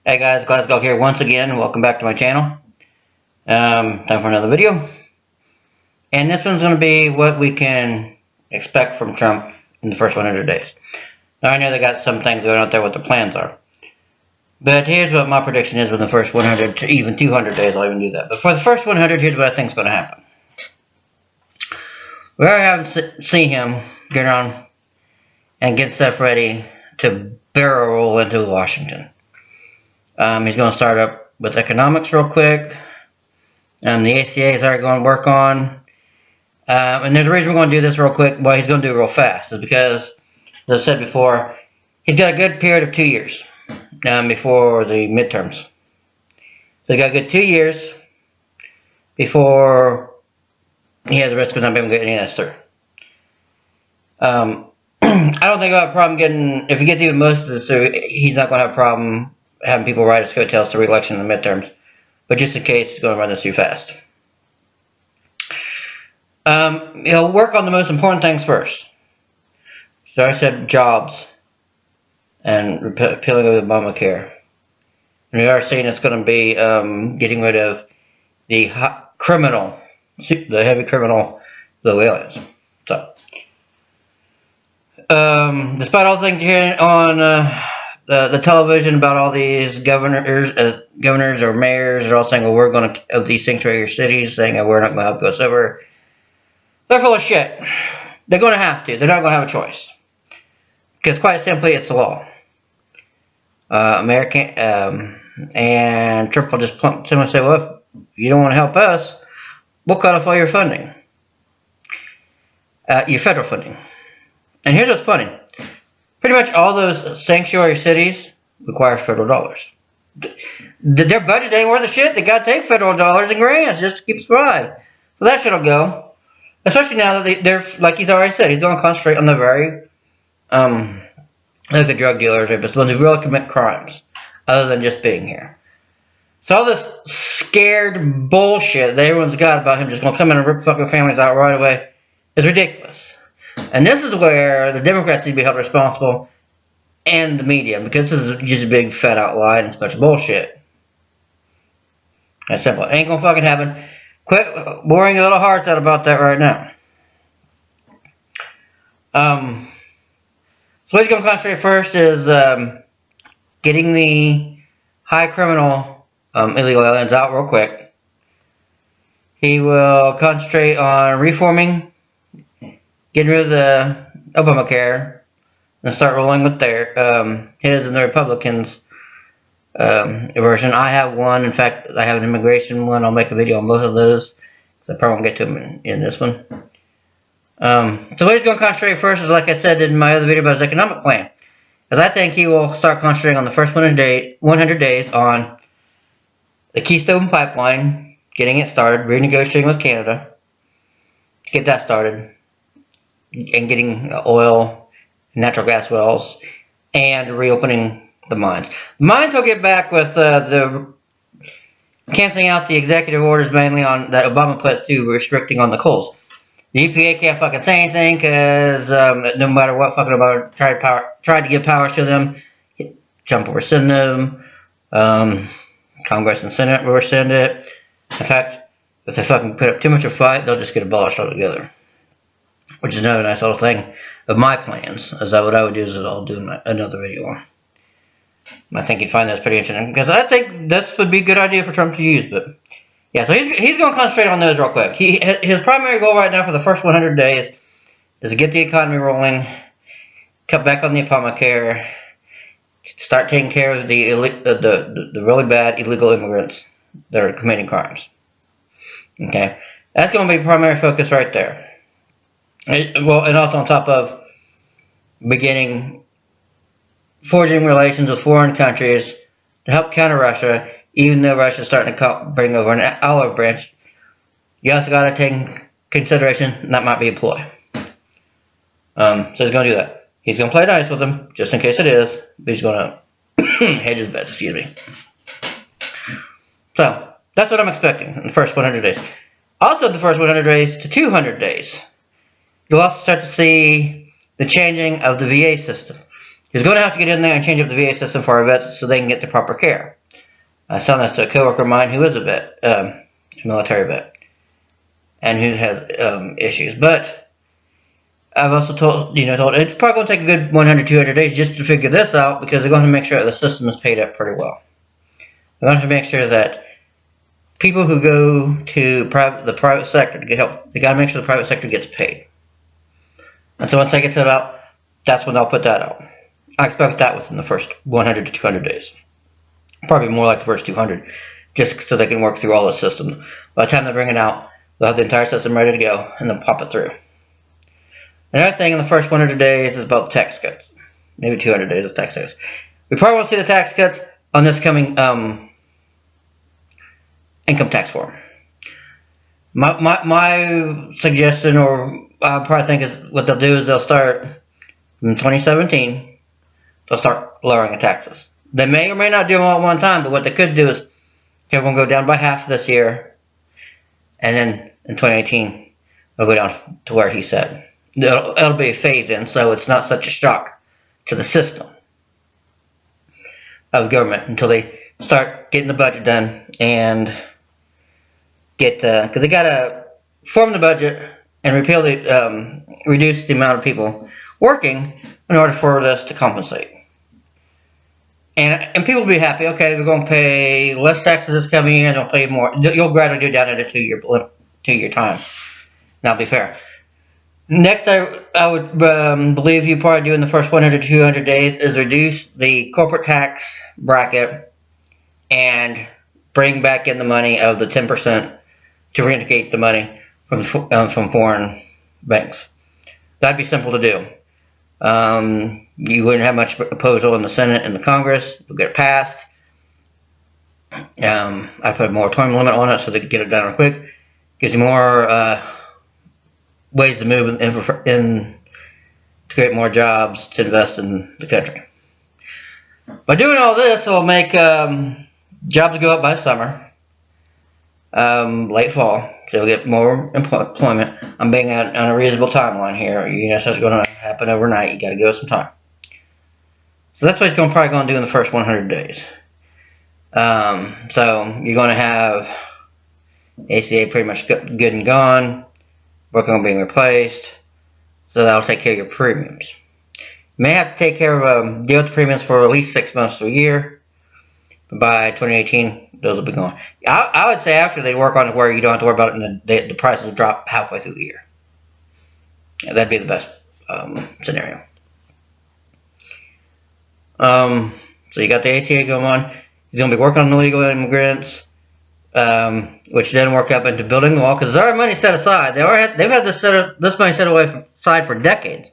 Hey guys, Glasgow here once again. Welcome back to my channel. Time for another video. And this one's going to be what we can expect from Trump in the first 100 days. Now I know they got some things going out there what the plans are. But here's what my prediction is with the first 100 to even 200 days. I'll even do that. But for the first 100, here's what I think is going to happen. We already haven't seen him get on and get stuff ready to barrel roll into Washington. He's going to start up with economics real quick. The ACA is already going to work on. And there's a reason we're going to do this real quick. Well, he's going to do it real fast. Is because, as I said before, he's got a good period of 2 years before the midterms. So he's got a good 2 years before he has the risk of not being able to get any of this through. I don't think he'll have a problem getting, if he gets even most of this through, he's not going to have a problem having people ride his coattails to re-election in the midterms. But just in case, he's going to run this too fast. He'll work on the most important things first. So I said jobs and repealing of Obamacare. And we are saying it's going to be getting rid of the heavy criminal illegal aliens. So, despite all the things you're hearing on the television about all these governors or mayors are all saying, well, we're going to, of these sanctuary cities, saying, oh, we're not going to help go over. They're full of shit. They're going to have to. They're not going to have a choice. Because quite simply, it's the law. And Trump will just plump to him and say, well, if you don't want to help us, we'll cut off all your funding. Your federal funding. And here's what's funny. Pretty much all those sanctuary cities require federal dollars. Their budget ain't worth a shit. They got to take federal dollars and grants just to keep surviving. So that shit'll go. Especially now that they're, like he's already said, he's going to concentrate on the very, like the drug dealers, rapists, the ones who really commit crimes, other than just being here. So all this scared bullshit that everyone's got about him just going to come in and rip fucking families out right away is ridiculous. And this is where the Democrats need to be held responsible, and the media, because this is just a big fat out lie and it's a bunch of bullshit. That's simple. It ain't gonna fucking happen. Quit worrying your little hearts out about that right now. So what he's gonna concentrate first is getting the high criminal illegal aliens out real quick. He will concentrate on reforming, getting rid of the Obamacare, and start rolling with his and the Republicans' version. I have one. In fact, I have an immigration one. I'll make a video on both of those. So I probably won't get to them in this one. So what he's going to concentrate first is, like I said in my other video about his economic plan. Because I think he will start concentrating on the first 100 days on the Keystone Pipeline, getting it started, renegotiating with Canada, get that started, and getting oil, natural gas wells, and reopening the mines. The mines will get back with the canceling out the executive orders mainly on that Obama put to restricting on the coals. The EPA can't fucking say anything because no matter what fucking Obama tried to give powers to them, Trump will rescind them. Congress and Senate will rescind it. In fact, if they fucking put up too much of a fight, they'll just get abolished altogether. Which is another nice little thing of my plans. As what I would do is I'll do another video on. I think you'd find that's pretty interesting. Because I think this would be a good idea for Trump to use. But yeah, so he's going to concentrate on those real quick. His primary goal right now for the first 100 days is to get the economy rolling, cut back on the Obamacare, start taking care of the really bad illegal immigrants that are committing crimes. Okay? That's going to be primary focus right there. Well, and also on top of forging relations with foreign countries to help counter Russia, even though Russia's starting to bring over an olive branch, you also got to take in consideration that might be a ploy. So he's going to do that. He's going to play nice with them, just in case it is, but he's going to hedge his bets, excuse me. So, that's what I'm expecting in the first 100 days. Also, the first 100 days to 200 days. You'll also start to see the changing of the VA system. He's going to have to get in there and change up the VA system for our vets so they can get the proper care. I was telling this to a coworker of mine who is a vet, a military vet, and who has issues. But I've also told it's probably going to take a good 100, 200 days just to figure this out, because they're going to make sure that the system is paid up pretty well. They're going to make sure that people who go to the private sector to get help, they got to make sure the private sector gets paid. And so once they get set up, that's when they'll put that out. I expect that within the first 100 to 200 days. Probably more like the first 200, just so they can work through all the systems. By the time they bring it out, they'll have the entire system ready to go, and then pop it through. Another thing in the first 100 days is about the tax cuts. Maybe 200 days of tax cuts. We probably won't see the tax cuts on this coming income tax form. My suggestion, or I probably think, is what they'll do is they'll start in 2017. They'll start lowering the taxes. They may or may not do them all at one time, but what they could do is they're going to go down by half this year, and then in 2018 they'll go down to where he said. It'll be a phase in, so it's not such a shock to the system of government until they start getting the budget done and get, because they got to form the budget and reduce the amount of people working in order for this to compensate. And people will be happy. Okay, we're going to pay less taxes this coming year, and they'll pay more. You'll gradually do it down at a 2-year time. That'll be fair. Next, I would believe you probably do in the first 100 to 200 days is reduce the corporate tax bracket and bring back in the money of the 10% to reintegrate the money from foreign banks. That'd be simple to do. You wouldn't have much proposal in the Senate and the Congress. You'll get it passed. I put a moratorium limit on it so they can get it done real quick. Gives you more ways to move in to create more jobs to invest in the country. By doing all this, it'll make jobs go up by summer, late fall. So you'll get more employment. I'm being on a reasonable timeline here. It's not going to happen overnight. You got to give it some time. So that's what it's probably going to do in the first 100 days. So you're going to have ACA pretty much good and gone. Working on being replaced. So that'll take care of your premiums. You may have to take care of deal with the premiums for at least 6 months to a year. But by 2018, those will be gone. I would say after they work on it where you don't have to worry about it and the prices will drop halfway through the year. Yeah, that'd be the best scenario. So you got the ACA going on. He's going to be working on illegal immigrants, which then work up into building the wall, because there's already money set aside. They've had this money set aside for decades.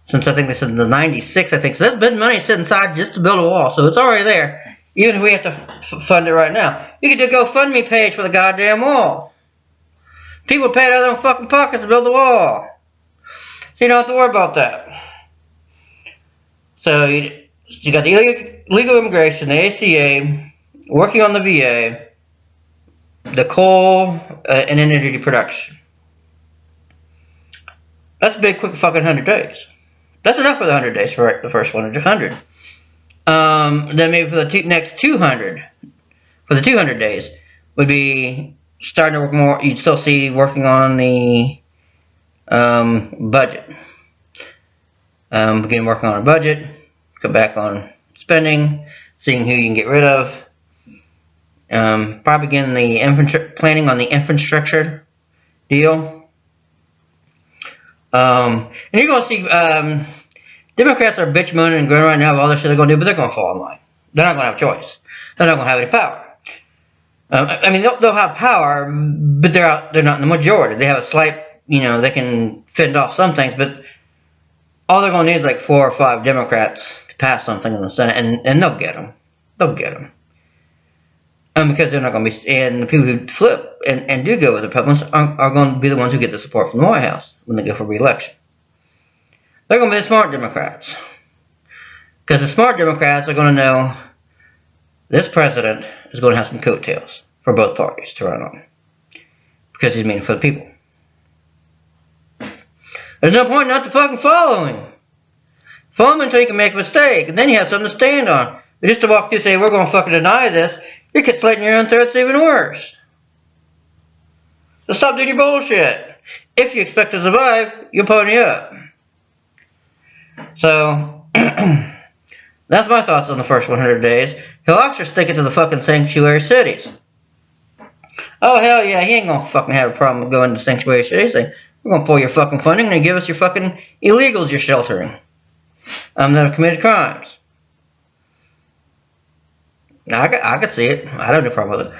Since I think they said in the 96, I think. So there's been money set aside just to build a wall. So it's already there. Even if we have to fund it right now. You could do a GoFundMe page for the goddamn wall. People pay it out of their fucking pockets to build the wall. So you don't have to worry about that. So you got the illegal immigration, the ACA, working on the VA, the coal, and energy production. That's a big, quick fucking 100 days. That's enough for the 100 days for the first 100. Then maybe for the next 200, for the 200 days, would be starting to work more. You'd still see working on the budget. Begin working on a budget, go back on spending, seeing who you can get rid of. Probably begin the planning on the infrastructure deal. And you're going to see Democrats are bitch moaning and groaning right now about all the shit they're going to do, but they're going to fall in line. They're not going to have a choice. They're not going to have any power. I mean, they'll have power, but they're not in the majority. They have a slight, they can fend off some things, but all they're going to need is like 4 or 5 Democrats to pass something in the Senate, and they'll get them. They'll get them. Because they're not going to be, and the people who flip and do go with the Republicans are going to be the ones who get the support from the White House when they go for re-election. They're going to be the smart Democrats. Because the smart Democrats are going to know this president is going to have some coattails for both parties to run on. Because he's meaning for the people. There's no point not to fucking follow him. Follow him until you can make a mistake, and then you have something to stand on. But just to walk through and say, we're going to fucking deny this, You're slitting your own throats even worse. So stop doing your bullshit. If you expect to survive, you'll pony up. So, that's my thoughts on the first 100 days. He'll actually stick it to the fucking sanctuary cities. Oh, hell yeah, he ain't gonna fucking have a problem with going to sanctuary cities. We're gonna pull your fucking funding and give us your fucking illegals you're sheltering. That have committed crimes. I could see it. I don't have a problem with it.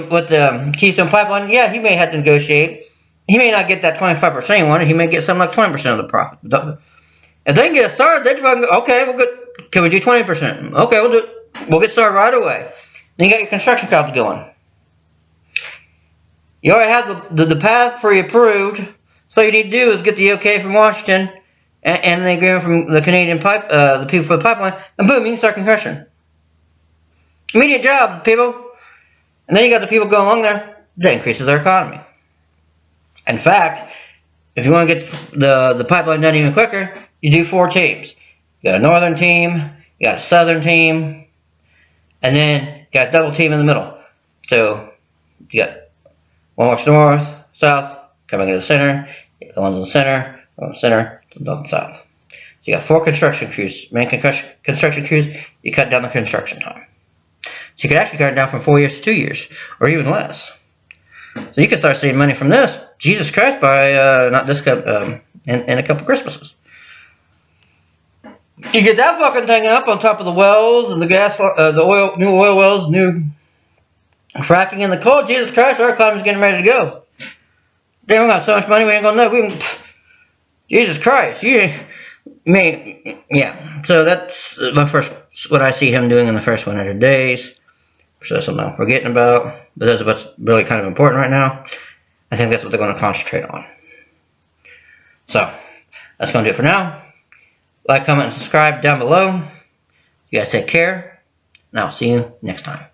With the Keystone Pipeline, yeah, he may have to negotiate. He may not get that 25% he wanted. He may get something like 20% of the profit. If they can get it started, they fucking go, okay, we'll get, can we do 20%? Okay, we'll do it. We'll get started right away. Then you got your construction jobs going. You already have the path pre-approved. So all you need to do is get the okay from Washington and the agreement from the Canadian the people for the pipeline, and boom, you can start construction. Immediate jobs, people. And then you got the people going along there. That increases our economy. In fact, if you want to get the pipeline done even quicker, you do 4 teams. You got a northern team, you got a southern team, and then you got a double team in the middle. So you got one works north, south, coming into the center, you got the ones in the center, one in the center, the south. So you got 4 construction crews, main construction crews, you cut down the construction time. So you could actually cut it down from 4 years to 2 years, or even less. So you can start saving money from this, Jesus Christ, by not this in a couple Christmases. You get that fucking thing up on top of the wells and the gas, the oil, new oil wells, new fracking in the coal. Jesus Christ, our economy's getting ready to go. Damn, we got so much money we ain't gonna know. Jesus Christ, yeah. So that's what I see him doing in the first 100 days. So that's something I'm forgetting about, but that's what's really kind of important right now. I think that's what they're going to concentrate on. So, that's going to do it for now. Like, comment, and subscribe down below. You guys take care, and I'll see you next time.